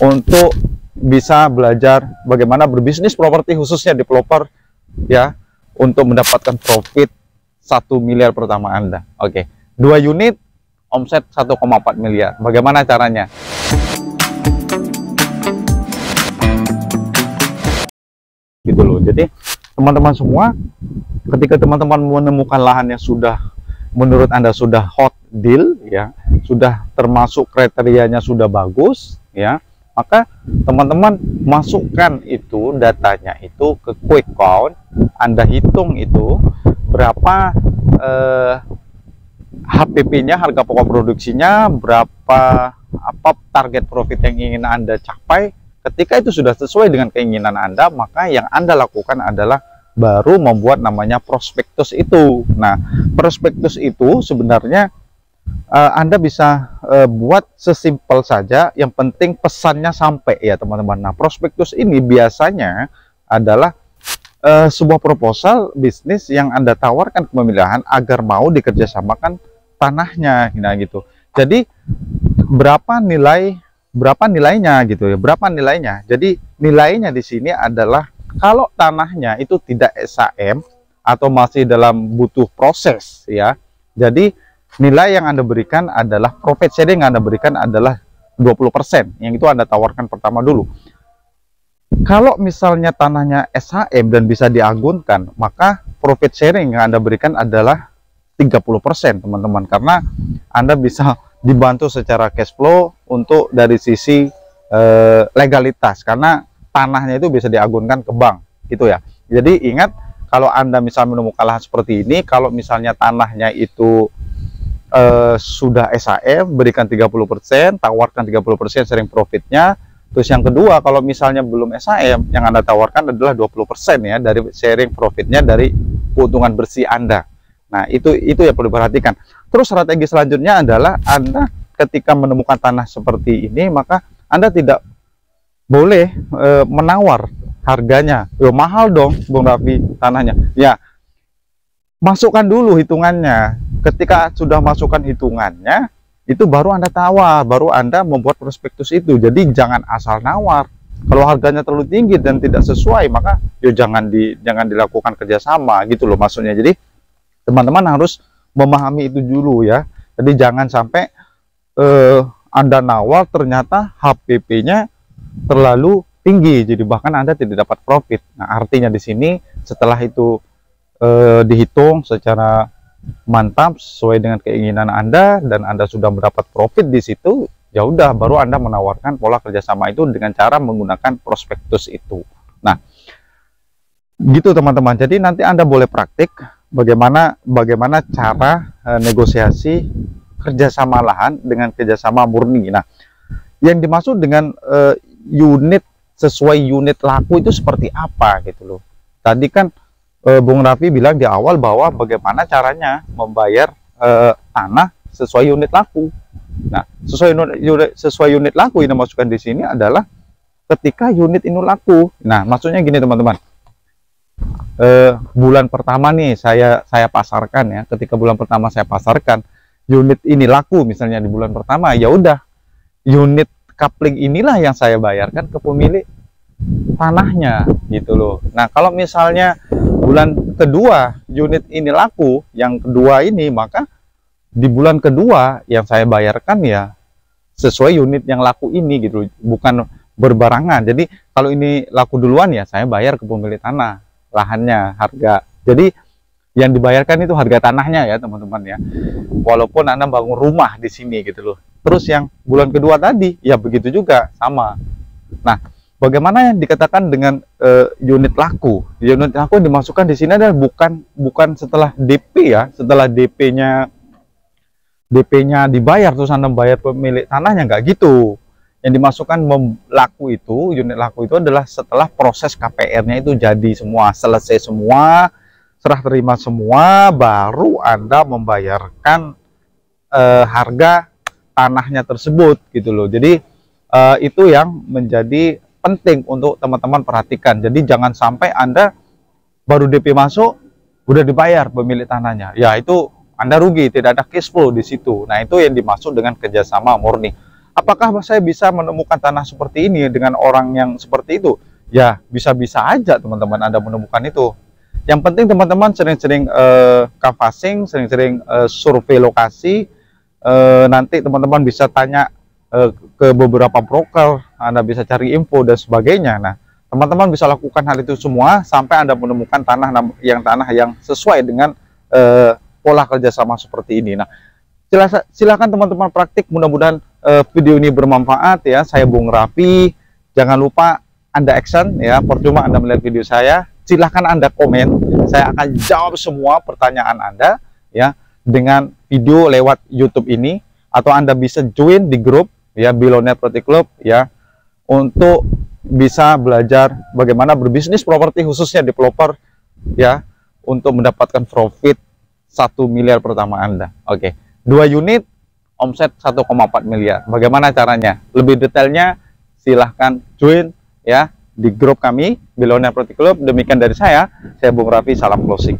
untuk bisa belajar bagaimana berbisnis properti, khususnya developer ya, untuk mendapatkan profit 1 miliar pertama Anda. Oke, 2 unit omset 1,4 miliar. Bagaimana caranya? Gitu loh. Jadi teman-teman semua, ketika teman-teman menemukan lahan yang sudah menurut Anda sudah hot deal ya, sudah termasuk kriterianya sudah bagus ya, maka teman-teman masukkan itu datanya itu ke quick count. Anda hitung itu berapa HPP-nya, harga pokok produksinya, berapa target profit yang ingin Anda capai. Ketika itu sudah sesuai dengan keinginan Anda, maka yang Anda lakukan adalah baru membuat namanya prospektus itu. Nah, prospektus itu sebenarnya Anda bisa buat sesimpel saja, yang penting pesannya sampai ya teman-teman. Nah, prospektus ini biasanya adalah sebuah proposal bisnis yang Anda tawarkan ke pemilihan agar mau dikerjasamakan tanahnya, nah gitu. Jadi berapa nilainya gitu ya, berapa nilainya. Jadi nilainya di sini adalah kalau tanahnya itu tidak SHM atau masih dalam butuh proses ya. Jadi nilai yang Anda berikan adalah profit sharing yang Anda berikan adalah 20%, yang itu Anda tawarkan pertama dulu. Kalau misalnya tanahnya SHM dan bisa diagunkan, maka profit sharing yang Anda berikan adalah 30% teman-teman, karena Anda bisa dibantu secara cash flow untuk dari sisi legalitas, karena tanahnya itu bisa diagunkan ke bank gitu ya. Jadi ingat, kalau Anda misalnya menemukan lahan seperti ini, kalau misalnya tanahnya itu sudah SHM, berikan 30%, tawarkan 30% sharing profitnya. Terus yang kedua, kalau misalnya belum SHM, yang Anda tawarkan adalah 20% ya dari sharing profitnya dari keuntungan bersih Anda. Nah, itu yang perlu diperhatikan. Terus strategi selanjutnya adalah Anda ketika menemukan tanah seperti ini, maka Anda tidak boleh menawar harganya. Yo, mahal dong, Bung Raffi, tanahnya. Ya, masukkan dulu hitungannya. Ketika sudah masukkan hitungannya, itu baru Anda tawar, baru Anda membuat prospektus itu. Jadi jangan asal nawar. Kalau harganya terlalu tinggi dan tidak sesuai, maka yo jangan dilakukan kerjasama gitu loh maksudnya. Jadi teman-teman harus memahami itu dulu ya. Jadi jangan sampai Anda nawar ternyata HPP-nya terlalu tinggi, jadi bahkan Anda tidak dapat profit. Nah, artinya di sini setelah itu dihitung secara mantap sesuai dengan keinginan Anda dan Anda sudah mendapat profit di situ, ya udah baru Anda menawarkan pola kerjasama itu dengan cara menggunakan prospektus itu. Nah, gitu teman-teman. Jadi nanti Anda boleh praktik bagaimana cara negosiasi kerjasama lahan dengan kerjasama murni. Nah, yang dimaksud dengan unit sesuai unit laku itu seperti apa gitu loh. Tadi kan Bung Raffi bilang di awal bahwa bagaimana caranya membayar tanah sesuai unit laku. Nah, sesuai unit laku yang dimasukkan di sini adalah ketika unit ini laku. Nah, maksudnya gini teman-teman. Bulan pertama nih saya pasarkan ya. Ketika bulan pertama saya pasarkan, unit ini laku misalnya di bulan pertama, ya udah unit coupling inilah yang saya bayarkan ke pemilik tanahnya gitu loh. Nah, kalau misalnya bulan kedua unit ini laku, yang kedua ini, maka di bulan kedua yang saya bayarkan ya sesuai unit yang laku ini gitu, bukan berbarangan. Jadi kalau ini laku duluan ya saya bayar ke pemilik tanah lahannya harga. Jadi yang dibayarkan itu harga tanahnya ya teman-teman ya. Walaupun Anda bangun rumah di sini gitu loh. Terus yang bulan kedua tadi ya begitu juga sama. Nah, bagaimana yang dikatakan dengan unit laku? Unit laku yang dimasukkan di sini adalah bukan setelah DP ya, setelah DP-nya dibayar terus Anda bayar pemilik tanahnya, nggak gitu. Yang dimasukkan laku itu, unit laku itu adalah setelah proses KPR-nya itu jadi semua, selesai semua, serah terima semua, baru Anda membayarkan harga tanahnya tersebut gitu loh. Jadi itu yang menjadi penting untuk teman-teman perhatikan. Jadi jangan sampai Anda baru DP masuk udah dibayar pemilik tanahnya. Ya itu Anda rugi, tidak ada cash flow di situ. Nah, itu yang dimaksud dengan kerjasama murni. Apakah saya bisa menemukan tanah seperti ini dengan orang yang seperti itu? Ya, bisa-bisa aja teman-teman Anda menemukan itu. Yang penting teman-teman sering-sering canvassing, sering-sering survei lokasi. Nanti teman-teman bisa tanya ke beberapa broker, Anda bisa cari info dan sebagainya. Nah, teman-teman bisa lakukan hal itu semua sampai Anda menemukan tanah yang sesuai dengan pola kerjasama seperti ini. Nah, silakan teman-teman praktik. Mudah-mudahan video ini bermanfaat ya. Saya Bung Raffi. Jangan lupa Anda action ya. Percuma Anda melihat video saya. Silahkan Anda komen. Saya akan jawab semua pertanyaan Anda ya dengan video lewat YouTube ini, atau Anda bisa join di grup ya Billionaire Property Club ya, untuk bisa belajar bagaimana berbisnis properti, khususnya developer ya, untuk mendapatkan profit 1 miliar pertama Anda. Oke. 2 unit omset 1,4 miliar. Bagaimana caranya? Lebih detailnya silahkan join ya di grup kami Billionaire Property Club. Demikian dari saya Bung Raffi, salam closing.